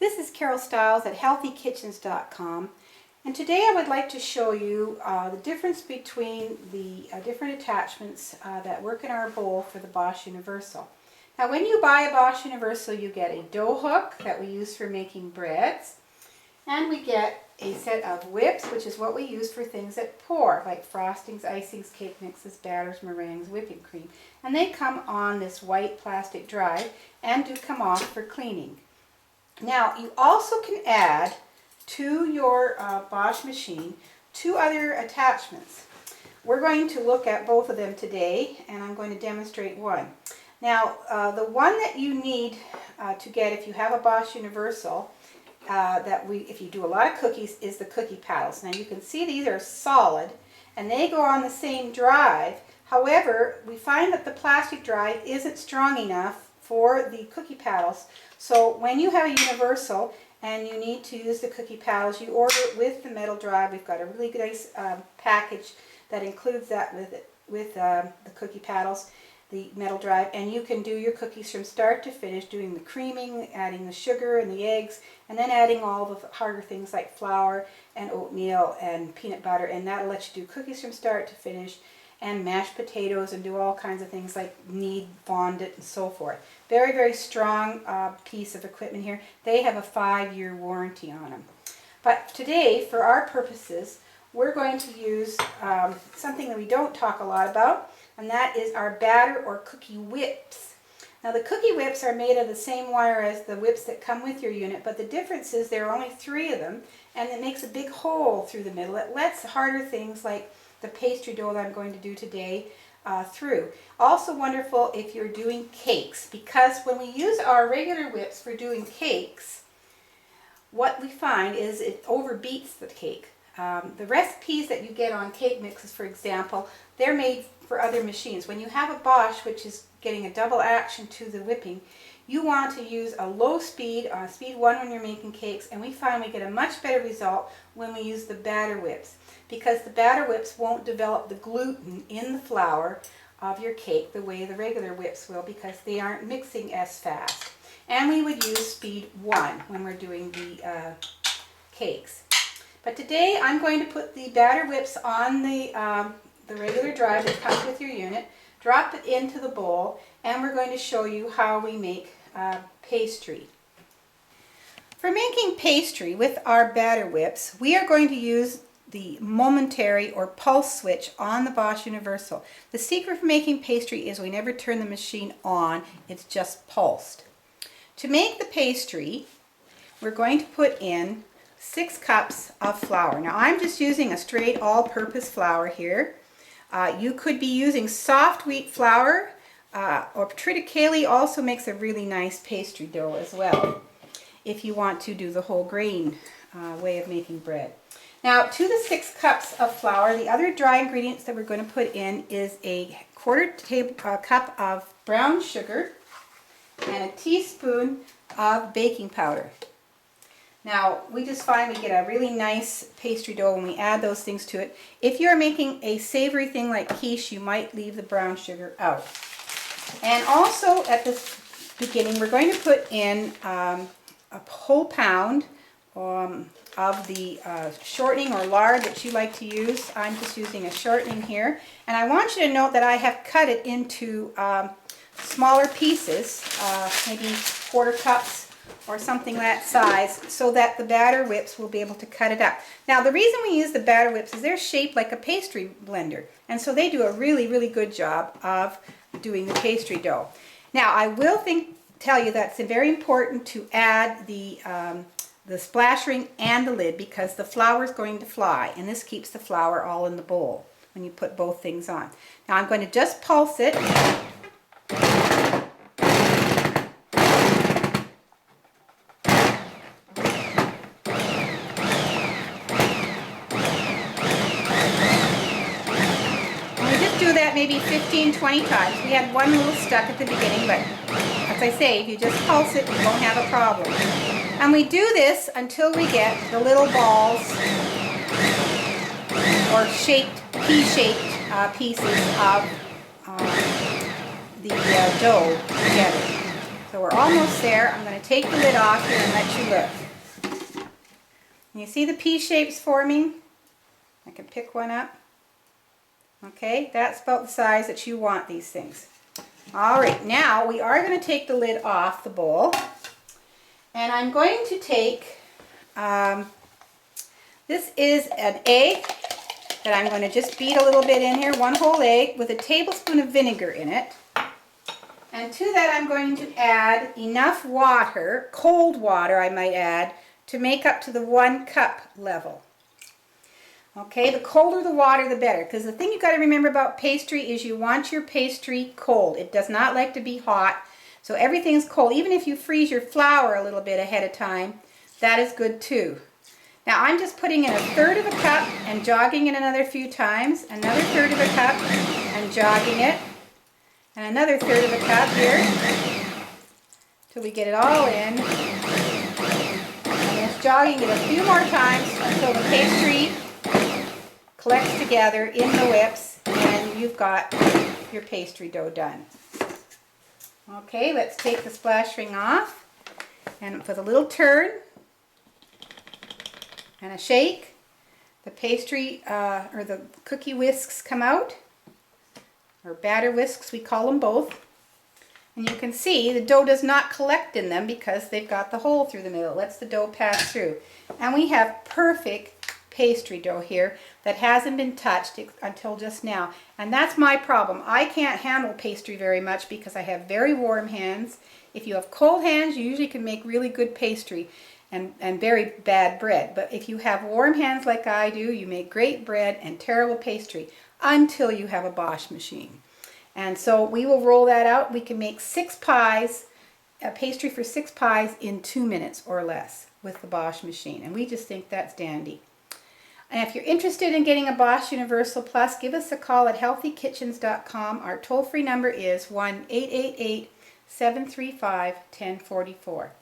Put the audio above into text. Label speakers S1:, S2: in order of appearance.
S1: this is Carol Stiles at healthykitchens.com, and today I would like to show you the difference between the different attachments that work in our bowl for the Bosch Universal. Now when you buy a Bosch Universal, you get a dough hook that we use for making breads, and we get a set of whips, which is what we use for things that pour, like frostings, icings, cake mixes, batters, meringues, whipping cream. And they come on this white plastic drive and do come off for cleaning. Now you also can add to your Bosch machine two other attachments. We're going to look at both of them today, and I'm going to demonstrate one. Now the one that you need to get if you have a Bosch Universal, if you do a lot of cookies, is the cookie paddles. Now you can see these are solid and they go on the same drive. However, we find that the plastic drive isn't strong enough for the cookie paddles. So when you have a Universal and you need to use the cookie paddles, you order it with the metal drive. We've got a really nice package that includes that with the cookie paddles, the metal drive, and you can do your cookies from start to finish, doing the creaming, adding the sugar and the eggs, and then adding all the harder things like flour and oatmeal and peanut butter, and that'll let you do cookies from start to finish, and mashed potatoes, and do all kinds of things like knead, fondant, and so forth. Very, very strong piece of equipment here. They have a 5-year warranty on them. But today, for our purposes, we're going to use something that we don't talk a lot about, and that is our batter or cookie whips. Now the cookie whips are made of the same wire as the whips that come with your unit, but the difference is there are only 3 of them, and it makes a big hole through the middle. It lets harder things like the pastry dough that I'm going to do today through. Also wonderful if you're doing cakes, because when we use our regular whips for doing cakes, what we find is it overbeats the cake. The recipes that you get on cake mixes, for example, they're made for other machines. When you have a Bosch, which is getting a double action to the whipping, you want to use a low speed, speed 1 when you're making cakes, and we find we get a much better result when we use the batter whips, because the batter whips won't develop the gluten in the flour of your cake the way the regular whips will, because they aren't mixing as fast. And we would use speed 1 when we're doing the cakes. But today I'm going to put the batter whips on the regular drive that comes with your unit, drop it into the bowl, and we're going to show you how we make pastry. For making pastry with our batter whips, we are going to use the momentary or pulse switch on the Bosch Universal. The secret for making pastry is we never turn the machine on, it's just pulsed. To make the pastry, we're going to put in 6 cups of flour. Now I'm just using a straight all-purpose flour here. You could be using soft wheat flour, or triticale also makes a really nice pastry dough as well, if you want to do the whole grain way of making bread. Now to the 6 cups of flour, the other dry ingredients that we're going to put in is a 1/4 cup of brown sugar and a teaspoon of baking powder. Now, we just find we get a really nice pastry dough when we add those things to it. If you're making a savory thing like quiche, you might leave the brown sugar out. And also at this beginning, we're going to put in a whole pound of the shortening or lard that you like to use. I'm just using a shortening here. And I want you to note that I have cut it into smaller pieces, maybe 1/4 cups or something that size, so that the batter whips will be able to cut it up. Now the reason we use the batter whips is they're shaped like a pastry blender, and so they do a really, really good job of doing the pastry dough. Now I will tell you that it's very important to add the splash ring and the lid, because the flour is going to fly, and this keeps the flour all in the bowl when you put both things on. Now I'm going to just pulse it. Do that maybe 15-20 times. We had one little stuck at the beginning, but as I say, if you just pulse it, you won't have a problem. And we do this until we get the little balls or pea-shaped pieces of the dough together. So we're almost there. I'm going to take the lid off here and let you look. You see the pea shapes forming? I can pick one up. Okay, that's about the size that you want these things. All right, now we are going to take the lid off the bowl. And I'm going to take, this is an egg that I'm going to just beat a little bit in here, 1 whole egg with a tablespoon of vinegar in it. And to that I'm going to add enough water, cold water I might add, to make up to the 1 cup level. Okay, the colder the water the better, because the thing you've got to remember about pastry is you want your pastry cold. It does not like to be hot, so everything's cold. Even if you freeze your flour a little bit ahead of time, that is good too. Now I'm just putting in 1/3 of a cup and jogging it another few times, another 1/3 of a cup and jogging it, and another 1/3 of a cup here, till we get it all in. And just jogging it a few more times until the pastry collects together in the whips and you've got your pastry dough done. Okay, let's take the splash ring off, and with a little turn and a shake, the pastry or the cookie whisks come out, or batter whisks, we call them both. And you can see the dough does not collect in them because they've got the hole through the middle. It lets the dough pass through. And we have perfect pastry dough here that hasn't been touched until just now. And that's my problem. I can't handle pastry very much because I have very warm hands. If you have cold hands, you usually can make really good pastry and very bad bread. But if you have warm hands like I do, you make great bread and terrible pastry until you have a Bosch machine. And so we will roll that out. We can make 6 pies, a pastry for 6 pies in 2 minutes or less with the Bosch machine. And we just think that's dandy. And if you're interested in getting a Bosch Universal Plus, give us a call at healthykitchens.com. Our toll-free number is 1-888-735-1044.